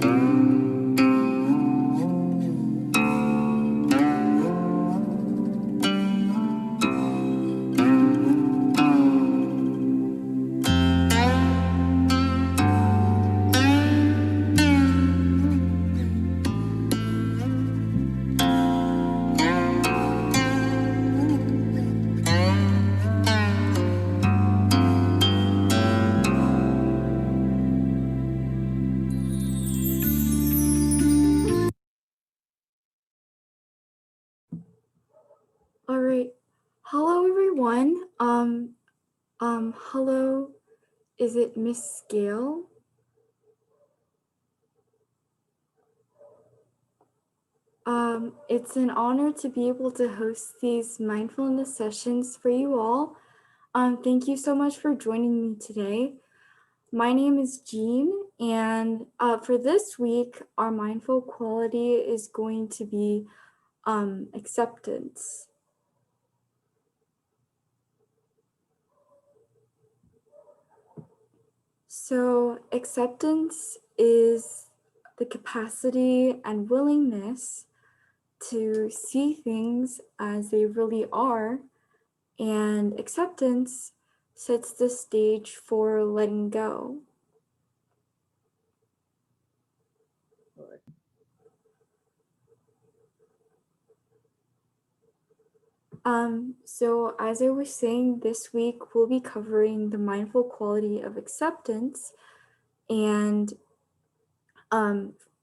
All right. Hello, everyone. Hello. Is it Miss Gale? It's an honor to be able to host these mindfulness sessions for you all. Thank you so much for joining me today. My name is Jean, and for this week, our mindful quality is going to be acceptance. So, acceptance is the capacity and willingness to see things as they really are, and acceptance sets the stage for letting go. Good. So as I was saying, this week we'll be covering the mindful quality of acceptance, and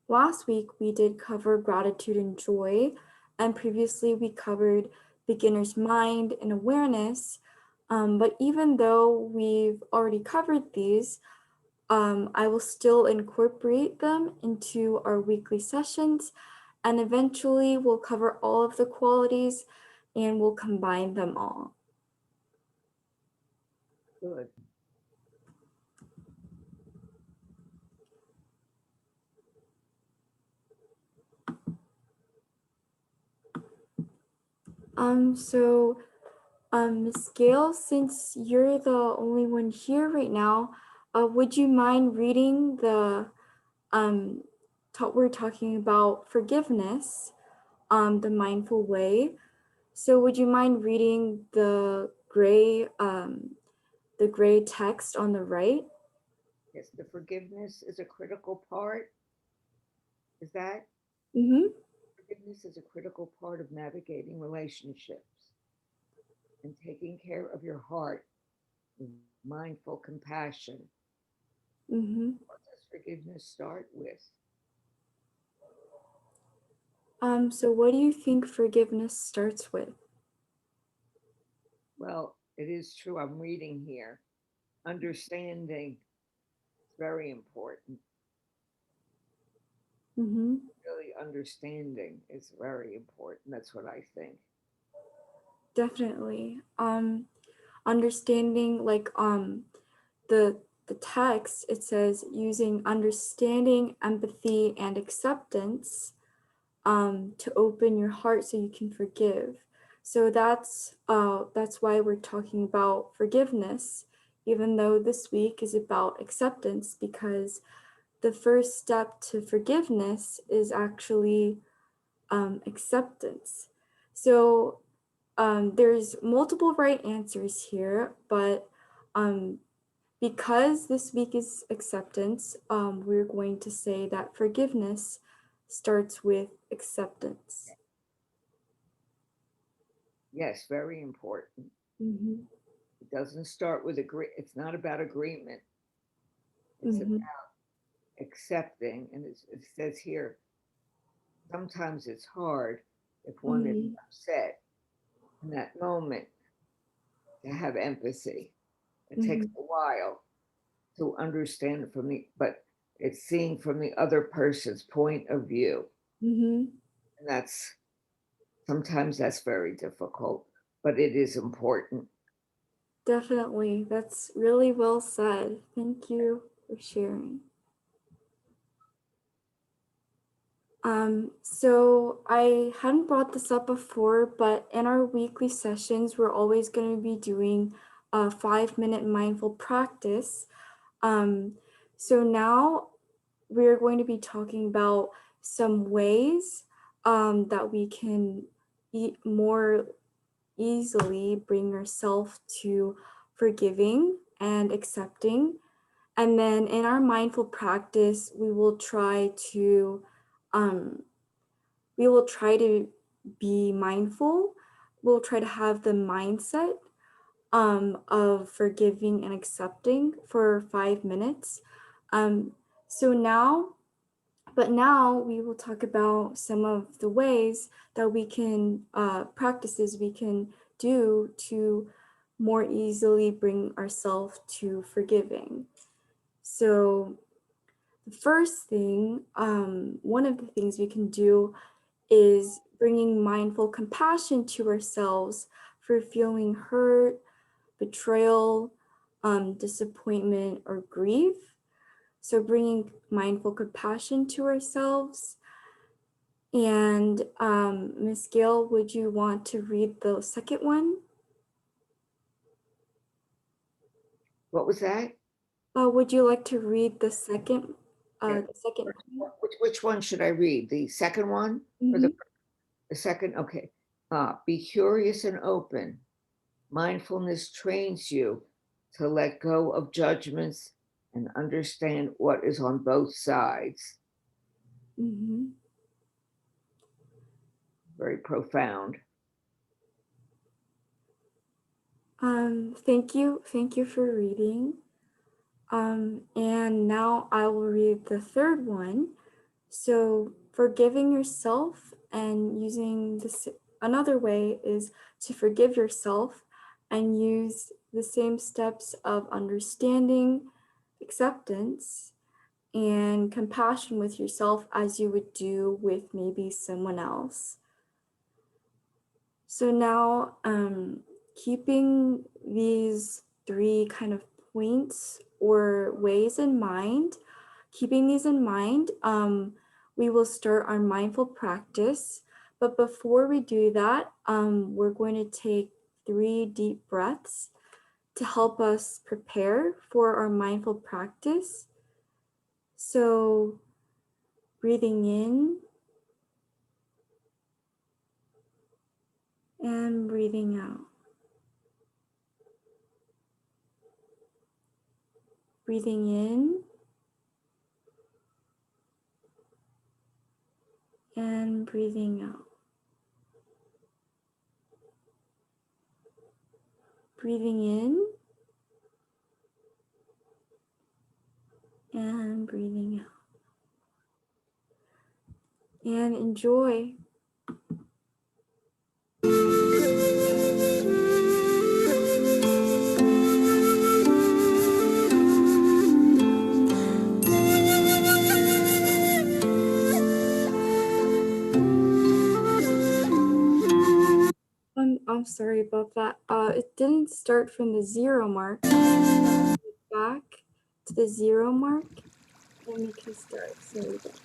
last week we did cover gratitude and joy, and previously we covered beginner's mind and awareness. But even though we've already covered these, I will still incorporate them into our weekly sessions, and eventually we'll cover all of the qualities and we'll combine them all. Good. So Ms. Gail, since you're the only one here right now, would you mind reading the we're talking about forgiveness, the mindful way. So would you mind reading the gray text on the right? Yes, the forgiveness is a critical part. Is that Mm-hmm. forgiveness is a critical part of navigating relationships and taking care of your heart with mindful compassion. Mm-hmm. What does forgiveness start with? So what do you think forgiveness starts with? Well, it is true. I'm reading here. Understanding is very important. Mm-hmm. Really, understanding is very important. That's what I think. Definitely. Understanding the text, it says using understanding, empathy, and acceptance to open your heart so you can forgive. So that's why we're talking about forgiveness, even though this week is about acceptance, because the first step to forgiveness is actually acceptance. So there's multiple right answers here, but because this week is acceptance, we're going to say that forgiveness starts with acceptance. Yes, very important. Mm-hmm. It doesn't start with agree. It's not about agreement. It's Mm-hmm. about accepting. And it says here, sometimes it's hard if one is Mm-hmm. upset in that moment to have empathy. It Mm-hmm. takes a while to understand it but it's seeing from the other person's point of view. Mm-hmm. And sometimes that's very difficult, but it is important. Definitely. That's really well said. Thank you for sharing. So I hadn't brought this up before, but in our weekly sessions, we're always going to be doing a 5-minute mindful practice. Um, so now we're going to be talking about some ways that we can more easily bring ourselves to forgiving and accepting. And then in our mindful practice, um, we will try to be mindful. We'll try to have the mindset of forgiving and accepting for 5 minutes. Um, so now, but now we will talk about some of the ways that we can, practices we can do to more easily bring ourselves to forgiving. So the first thing, one of the things we can do is bringing mindful compassion to ourselves for feeling hurt, betrayal, disappointment, or grief. So bringing mindful compassion to ourselves. And Ms. Gail, would you want to read the second one? What was that? Would you like to read the second? Yeah. The second. Which one should I read? The second one or Mhm. the second? Okay. Be curious and open. Mindfulness trains you to let go of judgments and understand what is on both sides. Mhm. Very profound. Thank you for reading. And now I will read the third one. So forgiving yourself and using this, another way is to forgive yourself and use the same steps of understanding, acceptance, and compassion with yourself as you would do with maybe someone else. So now, keeping these three kind of points or ways in mind, keeping these in mind, we will start our mindful practice. But before we do that, we're going to take 3 deep breaths to help us prepare for our mindful practice. So breathing in and breathing out. Breathing in and breathing out. Breathing in and breathing out. And enjoy. I'm sorry about that. It didn't start from the 0 mark. Back to the 0 mark, and we can start. Sorry about that.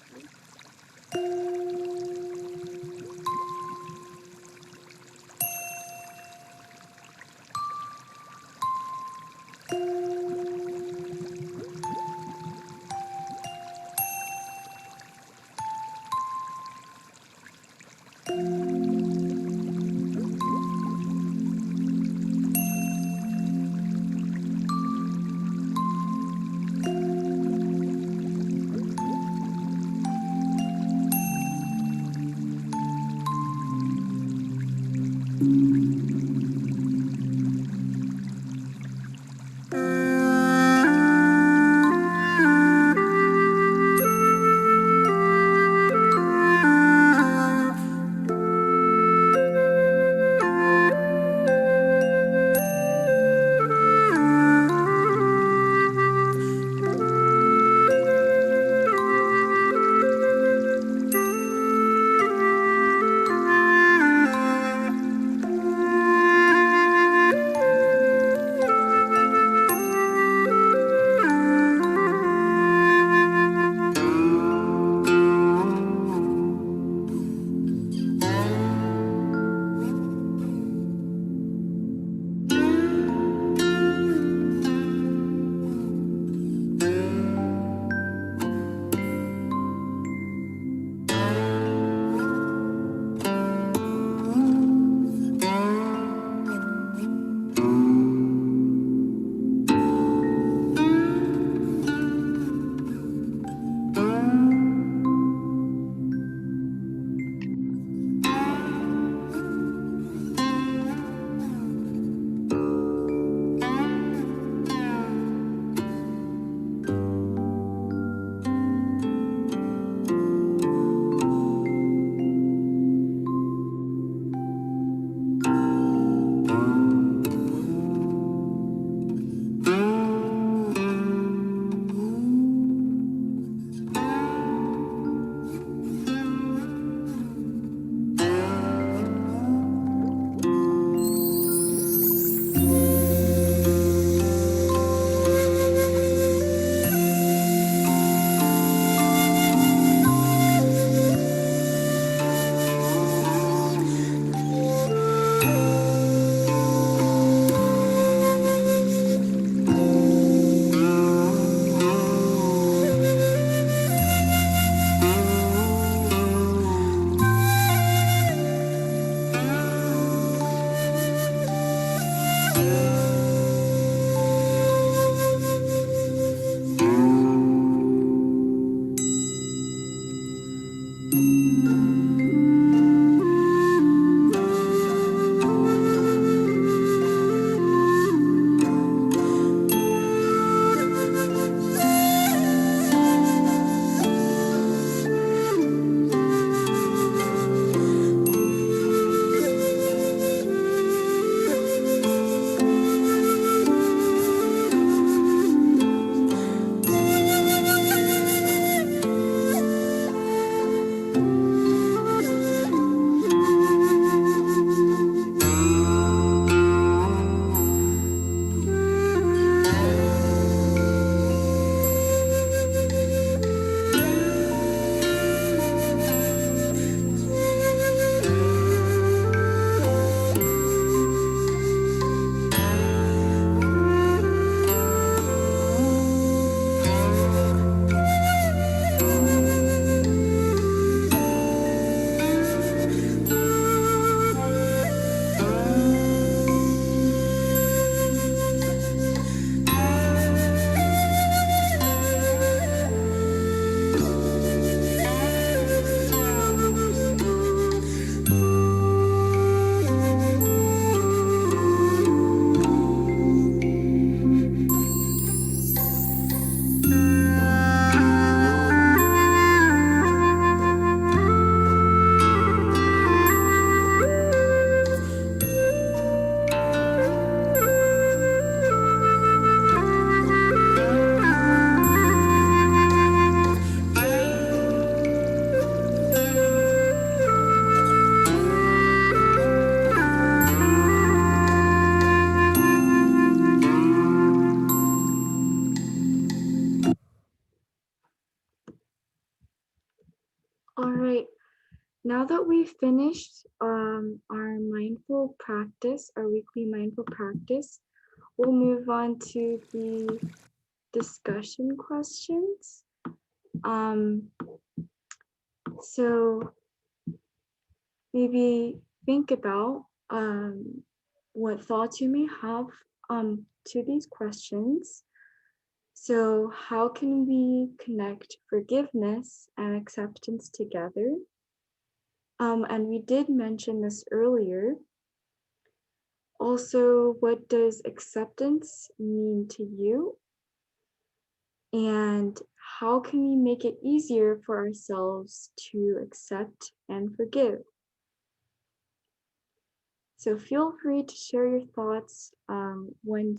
All right, now that we've finished our mindful practice, our weekly mindful practice, we'll move on to the discussion questions. So maybe think about what thoughts you may have to these questions. So how can we connect forgiveness and acceptance together? And we did mention this earlier. Also, what does acceptance mean to you? And how can we make it easier for ourselves to accept and forgive? So feel free to share your thoughts when